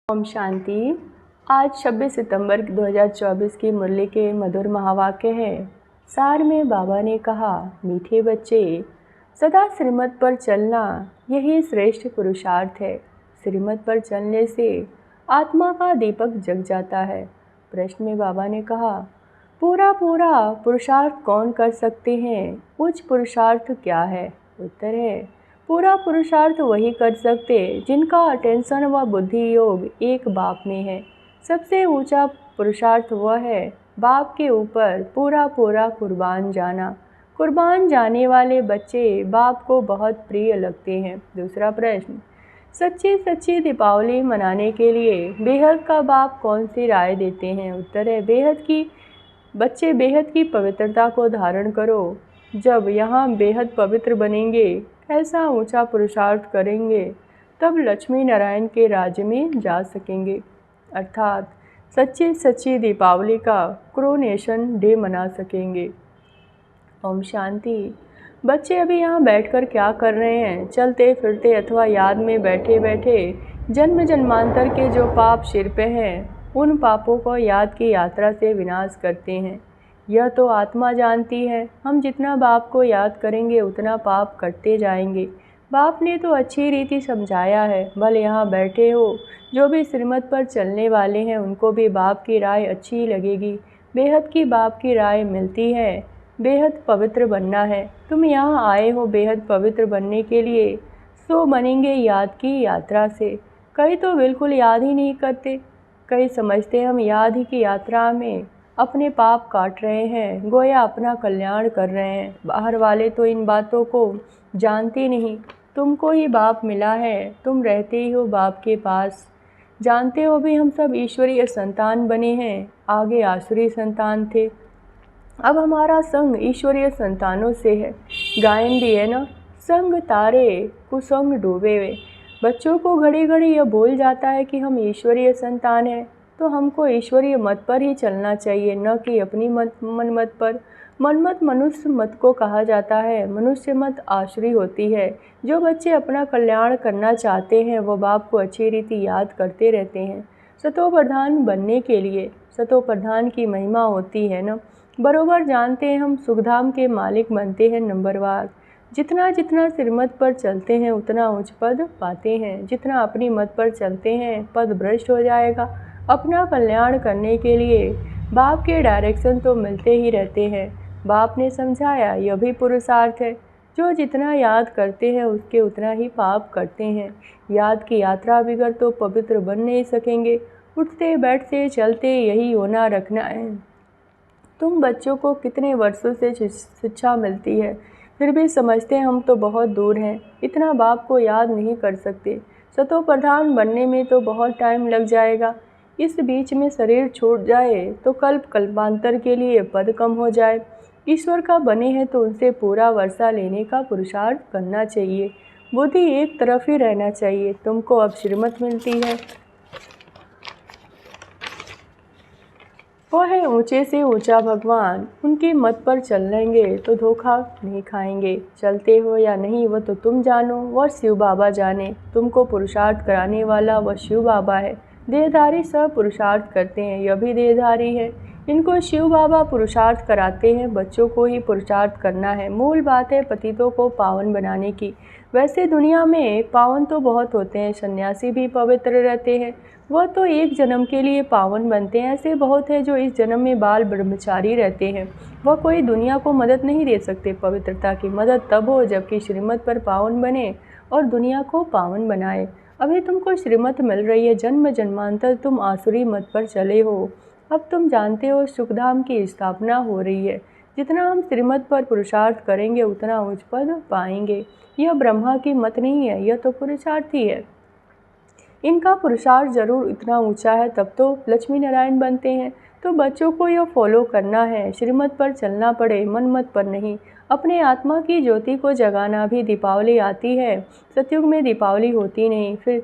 ओम शांति। आज 26 सितंबर 2024 की मुरली के मधुर महावाक्य है। सार में बाबा ने कहा, मीठे बच्चे, सदा श्रीमत पर चलना यही श्रेष्ठ पुरुषार्थ है। श्रीमत पर चलने से आत्मा का दीपक जग जाता है। प्रश्न में बाबा ने कहा, पूरा पुरुषार्थ कौन कर सकते हैं? उच्च पुरुषार्थ क्या है? उत्तर है, पूरा पुरुषार्थ वही कर सकते जिनका अटेंशन व बुद्धि योग एक बाप में है। सबसे ऊंचा पुरुषार्थ वह है बाप के ऊपर पूरा कुर्बान जाना। कुर्बान जाने वाले बच्चे बाप को बहुत प्रिय लगते हैं। दूसरा प्रश्न, सच्ची दीपावली मनाने के लिए बेहद का बाप कौन सी राय देते हैं? उत्तर है, बेहद की पवित्रता को धारण करो। जब यहाँ बेहद पवित्र बनेंगे, ऐसा ऊंचा पुरुषार्थ करेंगे, तब लक्ष्मी नारायण के राज्य में जा सकेंगे। अर्थात सच्ची दीपावली का कोरोनेशन डे मना सकेंगे। ओम शांति। बच्चे अभी यहाँ बैठकर क्या कर रहे हैं? चलते फिरते अथवा याद में बैठे बैठे जन्म जन्मांतर के जो पाप सिर पे हैं, उन पापों को याद की यात्रा से विनाश करते हैं। यह तो आत्मा जानती है। हम जितना बाप को याद करेंगे उतना पाप करते जाएंगे। बाप ने तो अच्छी रीति समझाया है। भले यहाँ बैठे हो, जो भी श्रीमत पर चलने वाले हैं उनको भी बाप की राय अच्छी लगेगी। बेहद की बाप की राय मिलती है। बेहद पवित्र बनना है। तुम यहाँ आए हो बेहद पवित्र बनने के लिए, सो बनेंगे याद की यात्रा से। कई तो बिल्कुल याद ही नहीं करते। कई समझते हम याद ही की यात्रा में अपने पाप काट रहे हैं, गोया अपना कल्याण कर रहे हैं। बाहर वाले तो इन बातों को जानते नहीं। तुमको ही बाप मिला है, तुम रहते ही हो बाप के पास। जानते हो भी हम सब ईश्वरीय संतान बने हैं, आगे आसुरी संतान थे। अब हमारा संग ईश्वरीय संतानों से है। गायन भी है ना, संग तारे कुसंग डूबे हुए। बच्चों को घड़ी घड़ी यह बोल जाता है कि हम ईश्वरीय संतान हैं, तो हमको ईश्वरीय मत पर ही चलना चाहिए, न कि अपनी मनमत पर। मनमत मनुष्य मत को कहा जाता है, मनुष्य मत आसुरी होती है। जो बच्चे अपना कल्याण करना चाहते हैं वो बाप को अच्छी रीति याद करते रहते हैं। सतो प्रधान बनने के लिए सतो प्रधान की महिमा होती है ना, बरोबर जानते हैं। हम सुखधाम के मालिक बनते हैं नंबरवार। जितना श्रीमत पर चलते हैं उतना उच्च पद पाते हैं। जितना अपनी मत पर चलते हैं पद भ्रष्ट हो जाएगा। अपना कल्याण करने के लिए बाप के डायरेक्शन तो मिलते ही रहते हैं। बाप ने समझाया, यह भी पुरुषार्थ है। जो जितना याद करते हैं उसके उतना ही पाप करते हैं। याद की यात्रा बिगड़ तो पवित्र बन नहीं सकेंगे। उठते बैठते चलते यही होना रखना है। तुम बच्चों को कितने वर्षों से शिक्षा मिलती है, फिर भी समझते हैं हम तो बहुत दूर हैं, इतना बाप को याद नहीं कर सकते। सतो प्रधान बनने में तो बहुत टाइम लग जाएगा। इस बीच में शरीर छूट जाए तो कल्पांतर के लिए पद कम हो जाए। ईश्वर का बने हैं तो उनसे पूरा वर्षा लेने का पुरुषार्थ करना चाहिए। बुद्धि एक तरफ ही रहना चाहिए। तुमको अब श्रीमत मिलती है, वो है ऊंचे से ऊंचा भगवान। उनकी मत पर चल लेंगे तो धोखा नहीं खाएंगे। चलते हो या नहीं वो तो तुम जानो, वह शिव बाबा जाने। तुमको पुरुषार्थ कराने वाला वह शिव बाबा है। देहधारी सब पुरुषार्थ करते हैं, यह भी देहधारी है। इनको शिव बाबा पुरुषार्थ कराते हैं, बच्चों को ही पुरुषार्थ करना है। मूल बात है पतितों को पावन बनाने की। वैसे दुनिया में पावन तो बहुत होते हैं, सन्यासी भी पवित्र रहते हैं, वह तो एक जन्म के लिए पावन बनते हैं। ऐसे बहुत है जो इस जन्म में बाल ब्रह्मचारी रहते हैं, वह कोई दुनिया को मदद नहीं दे सकते। पवित्रता की मदद तब हो जबकि श्रीमत पर पावन बने और दुनिया को पावन बनाए। अभी तुमको श्रीमत मिल रही है, जन्म जन्मांतर तुम आसुरी मत पर चले हो। अब तुम जानते हो सुखधाम की स्थापना हो रही है। जितना हम श्रीमत पर पुरुषार्थ करेंगे उतना उच्च पद पाएंगे। यह ब्रह्मा की मत नहीं है, यह तो पुरुषार्थ ही है। इनका पुरुषार्थ जरूर इतना ऊंचा है, तब तो लक्ष्मी नारायण बनते हैं। तो बच्चों को यह फॉलो करना है, श्रीमत पर चलना पड़े, मनमत पर नहीं। अपने आत्मा की ज्योति को जगाना भी दीपावली आती है। सतयुग में दीपावली होती नहीं, फिर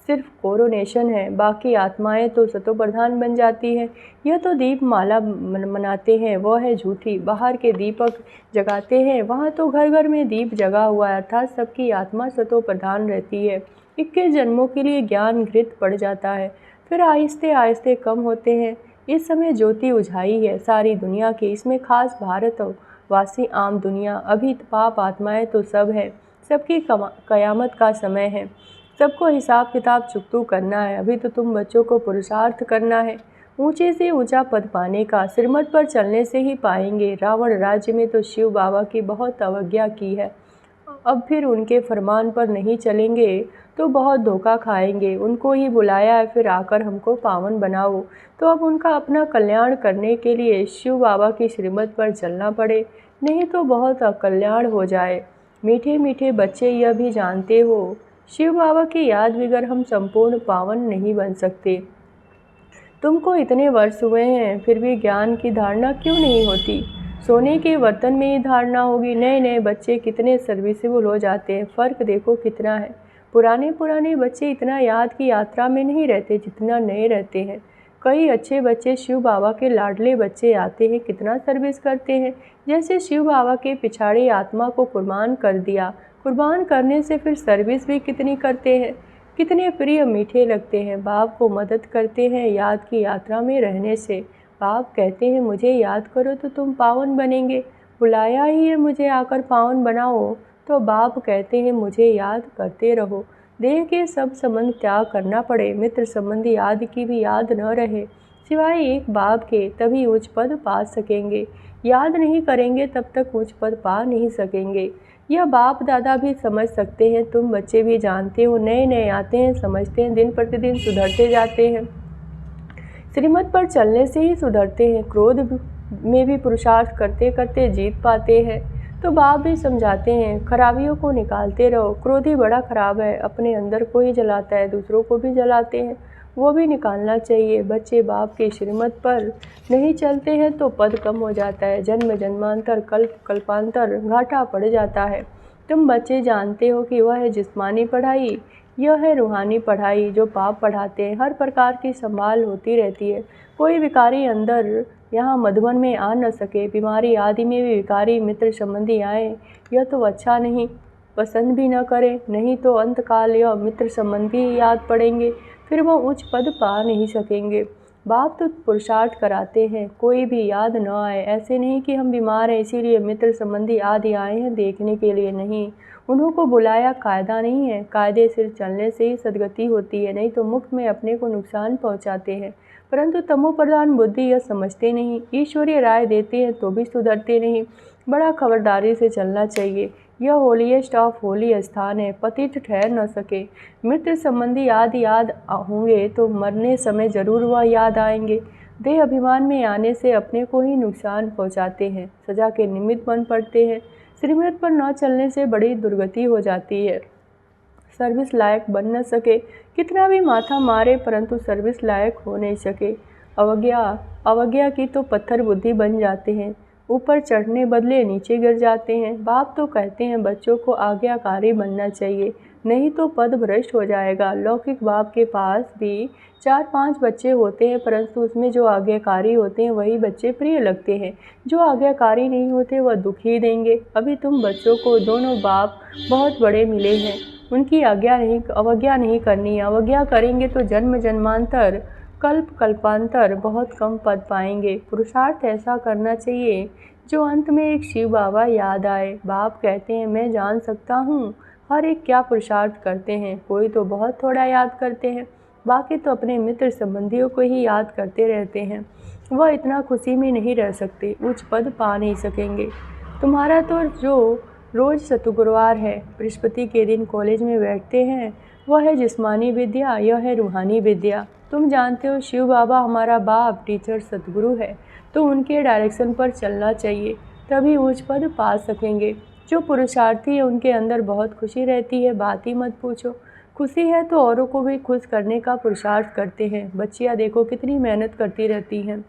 सिर्फ कोरोनेशन है। बाकी आत्माएं तो सतो प्रधान बन जाती है। यह तो दीप माला मनाते हैं, वह है झूठी। बाहर के दीपक जगाते हैं, वहाँ तो घर घर में दीप जगा हुआ है, अर्थात सबकी आत्मा सतो प्रधान रहती है। 21 जन्मों के लिए ज्ञान घृत पड़ जाता है, फिर आहिस्ते आहिस्ते कम होते हैं। इस समय ज्योति उझाई है सारी दुनिया की, इसमें खास भारतवासी आम दुनिया, अभी पाप आत्माएं तो सब है, सबकी कयामत का समय है, सबको हिसाब किताब चुकतू करना है। अभी तो तुम बच्चों को पुरुषार्थ करना है, ऊंचे से ऊंचा पद पाने का, श्रीमत पर चलने से ही पाएंगे। रावण राज्य में तो शिव बाबा की बहुत अवज्ञा की है, अब फिर उनके फरमान पर नहीं चलेंगे तो बहुत धोखा खाएंगे। उनको ही बुलाया है, फिर आकर हमको पावन बनाओ, तो अब उनका अपना कल्याण करने के लिए शिव बाबा की श्रीमत पर चलना पड़े, नहीं तो बहुत अकल्याण हो जाए। मीठे मीठे बच्चे यह भी जानते हो, शिव बाबा की याद बगैर हम संपूर्ण पावन नहीं बन सकते। तुमको इतने वर्ष हुए हैं, फिर भी ज्ञान की धारणा क्यों नहीं होती? सोने के बर्तन में ही धारणा होगी। नए नए बच्चे कितने सर्विसेबल हो जाते हैं, फ़र्क देखो कितना है। पुराने बच्चे इतना याद की यात्रा में नहीं रहते जितना नए रहते हैं। कई अच्छे बच्चे शिव बाबा के लाडले बच्चे आते हैं, कितना सर्विस करते हैं, जैसे शिव बाबा के पिछाड़ी आत्मा को कुर्बान कर दिया। कुर्बान करने से फिर सर्विस भी कितनी करते हैं, कितने प्रिय मीठे लगते हैं। बाप को मदद करते हैं याद की यात्रा में रहने से। बाप कहते हैं मुझे याद करो तो तुम पावन बनेंगे, बुलाया ही है मुझे आकर पावन बनाओ, तो बाप कहते हैं मुझे याद करते रहो। देह के सब संबंध त्याग करना पड़े, मित्र संबंधी याद की भी याद न रहे, सिवाय एक बाप के, तभी उच्च पद पा सकेंगे। याद नहीं करेंगे तब तक उच्च पद पा नहीं सकेंगे। यह बाप दादा भी समझ सकते हैं, तुम बच्चे भी जानते हो। नए नए आते हैं, समझते हैं, दिन प्रतिदिन सुधरते जाते हैं। श्रीमत पर चलने से ही सुधरते हैं। क्रोध में भी पुरुषार्थ करते करते जीत पाते हैं। तो बाप भी समझाते हैं, खराबियों को निकालते रहो। क्रोधी बड़ा खराब है, अपने अंदर को ही जलाता है, दूसरों को भी जलाते हैं, वो भी निकालना चाहिए। बच्चे बाप के श्रीमत पर नहीं चलते हैं तो पद कम हो जाता है, जन्म जन्मांतर कल्प कल्पांतर घाटा पड़ जाता है। तुम बच्चे जानते हो कि वह है जिस्मानी पढ़ाई, यह है रूहानी पढ़ाई जो बाप पढ़ाते हैं। हर प्रकार की संभाल होती रहती है, कोई विकारी अंदर यहाँ मधुबन में आ न सके। बीमारी आदि में भी विकारी मित्र संबंधी आए, यह तो अच्छा नहीं, पसंद भी न करें, नहीं तो अंतकाल यह मित्र संबंधी ही याद पड़ेंगे, फिर वह उच्च पद पा नहीं सकेंगे। बाप तो पुरुषार्थ कराते हैं, कोई भी याद न आए। ऐसे नहीं कि हम बीमार हैं इसीलिए मित्र संबंधी आदि आए हैं देखने के लिए, नहीं, उन्हों को बुलाया कायदा नहीं है। कायदे से चलने से ही सदगति होती है, नहीं तो मुफ्त में अपने को नुकसान पहुंचाते हैं। परंतु तमोप्रधान बुद्धि यह समझते नहीं, ईश्वरीय राय देते हैं तो भी सुधरते नहीं। बड़ा खबरदारी से चलना चाहिए, यह होलीएस्ट ऑफ होली स्थान है, पतित ठहर न सके। मित्र संबंधी याद होंगे तो मरने समय जरूर वह याद आएंगे। देह अभिमान में आने से अपने को ही नुकसान पहुंचाते हैं, सजा के निमित्त बन पड़ते हैं। श्रीमत पर न चलने से बड़ी दुर्गति हो जाती है, सर्विस लायक बन न सके, कितना भी माथा मारे परंतु सर्विस लायक हो नहीं सके। अवज्ञा की तो पत्थर बुद्धि बन जाते हैं, ऊपर चढ़ने बदले नीचे गिर जाते हैं। बाप तो कहते हैं बच्चों को आज्ञाकारी बनना चाहिए, नहीं तो पद भ्रष्ट हो जाएगा। लौकिक बाप के पास भी 4-5 बच्चे होते हैं, परंतु उसमें जो आज्ञाकारी होते हैं वही बच्चे प्रिय लगते हैं, जो आज्ञाकारी नहीं होते वह दुख ही देंगे। अभी तुम बच्चों को दोनों बाप बहुत बड़े मिले हैं, उनकी अवज्ञा नहीं करनी। अवज्ञा करेंगे तो जन्म जन्मांतर कल्प कल्पांतर बहुत कम पद पाएंगे। पुरुषार्थ ऐसा करना चाहिए जो अंत में एक शिव बाबा याद आए। बाप कहते हैं मैं जान सकता हूँ हर एक क्या पुरुषार्थ करते हैं, कोई तो बहुत थोड़ा याद करते हैं, बाकी तो अपने मित्र संबंधियों को ही याद करते रहते हैं। वह इतना खुशी में नहीं रह सकते, उच्च पद पा नहीं सकेंगे। तुम्हारा तो जो रोज़ सतगुरुवार है, बृहस्पति के दिन कॉलेज में बैठते हैं, वह है जिस्मानी विद्या, यह है रूहानी विद्या। तुम जानते हो शिव बाबा हमारा बाप टीचर सतगुरु है, तो उनके डायरेक्शन पर चलना चाहिए, तभी उच्च पद पा सकेंगे। जो पुरुषार्थी है उनके अंदर बहुत खुशी रहती है, बात ही मत पूछो। खुशी है तो औरों को भी खुश करने का पुरुषार्थ करते हैं। बच्चियाँ देखो कितनी मेहनत करती रहती हैं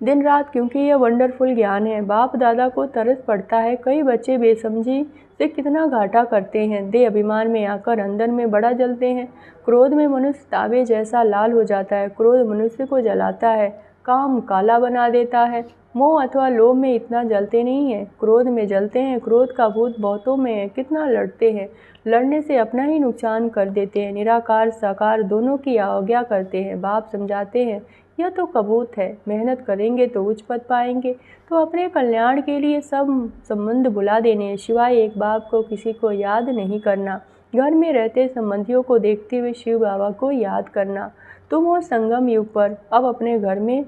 दिन रात, क्योंकि यह वंडरफुल ज्ञान है। बाप दादा को तरस पड़ता है, कई बच्चे बेसमझी से कितना घाटा करते हैं, देह अभिमान में आकर अंदर में बड़ा जलते हैं। क्रोध में मनुष्य तावे जैसा लाल हो जाता है, क्रोध मनुष्य को जलाता है, काम काला बना देता है। मोह अथवा लोभ में इतना जलते नहीं हैं, क्रोध में जलते हैं। क्रोध का भूत बहुतों में है, कितना लड़ते हैं, लड़ने से अपना ही नुकसान कर देते हैं। निराकार साकार दोनों की अवज्ञा करते हैं। बाप समझाते हैं यह तो कबूत है, मेहनत करेंगे तो उच्च पद पाएंगे। तो अपने कल्याण के लिए सब संबंध भुला देने सिवाय एक बाप को किसी को याद नहीं करना। घर में रहते संबंधियों को देखते हुए शिव बाबा को याद करना। तुम हो संगम युग पर, अब अपने घर में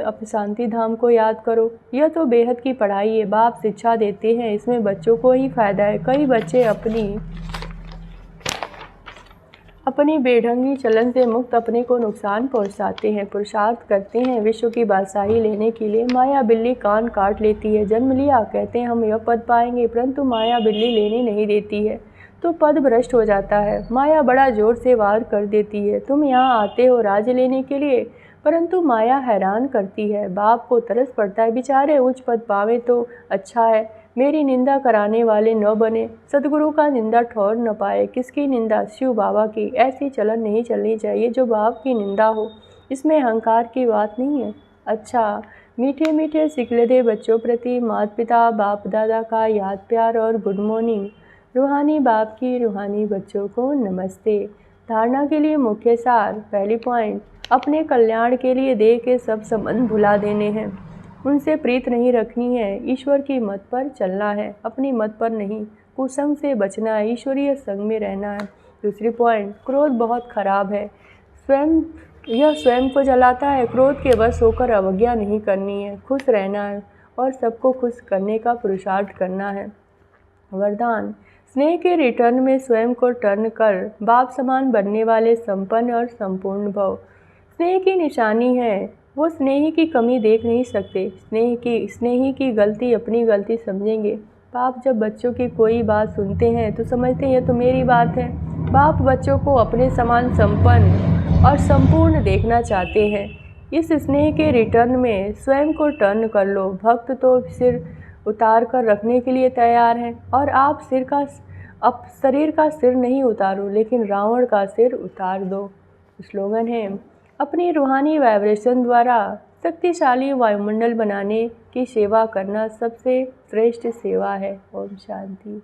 अपने शांति धाम को याद करो। यह तो बेहद की पढ़ाई है। बाप शिक्षा देते हैं, इसमें बच्चों को ही फायदा है। कई बच्चे अपनी बेढंगी चलन से मुक्त अपने को नुकसान पहुंचाते हैं। पुरुषार्थ करते हैं विश्व की बादशाही लेने के लिए। माया बिल्ली कान काट लेती है। जन्म लिया, कहते हैं हम यह पद पाएंगे, परंतु माया बिल्ली लेने नहीं देती है तो पद भ्रष्ट हो जाता है। माया बड़ा जोर से वार कर देती है। तुम यहाँ आते हो राज्य लेने के लिए, परंतु माया हैरान करती है। बाप को तरस पड़ता है, बेचारे उच्च पद पावे तो अच्छा है, मेरी निंदा कराने वाले न बने। सदगुरु का निंदा ठौर न पाए। किसकी निंदा? शिव बाबा की। ऐसी चलन नहीं चलनी चाहिए जो बाप की निंदा हो। इसमें अहंकार की बात नहीं है। अच्छा, मीठे मीठे सिकलदे बच्चों प्रति माता पिता बाप दादा का याद प्यार और गुड मॉर्निंग। रूहानी बाप की रूहानी बच्चों को नमस्ते। धारणा के लिए मुख्य सार। पहली पॉइंट, अपने कल्याण के लिए देह के सब संबंध भुला देने हैं, उनसे प्रीत नहीं रखनी है। ईश्वर की मत पर चलना है, अपनी मत पर नहीं। कुसंग से बचना है, ईश्वरीय संग में रहना है। दूसरी पॉइंट, क्रोध बहुत खराब है, स्वयं को जलाता है। क्रोध के वश होकर अवज्ञा नहीं करनी है, खुश रहना है और सबको खुश करने का पुरुषार्थ करना है। वरदान, स्नेह के रिटर्न में स्वयं को टर्न कर बाप समान बनने वाले संपन्न और संपूर्ण भव। स्नेह की निशानी है, वो स्नेही की कमी देख नहीं सकते। स्नेही की गलती अपनी गलती समझेंगे। बाप जब बच्चों की कोई बात सुनते हैं तो समझते हैं तो मेरी बात है। बाप बच्चों को अपने समान संपन्न और संपूर्ण देखना चाहते हैं। इस स्नेह के रिटर्न में स्वयं को टर्न कर लो। भक्त तो सिर उतार कर रखने के लिए तैयार हैं और आप शरीर का सिर नहीं उतारो, लेकिन रावण का सिर उतार दो। स्लोगन है, अपनी रूहानी वाइब्रेशन द्वारा शक्तिशाली वायुमंडल बनाने की सेवा करना सबसे श्रेष्ठ सेवा है। ओम शांति।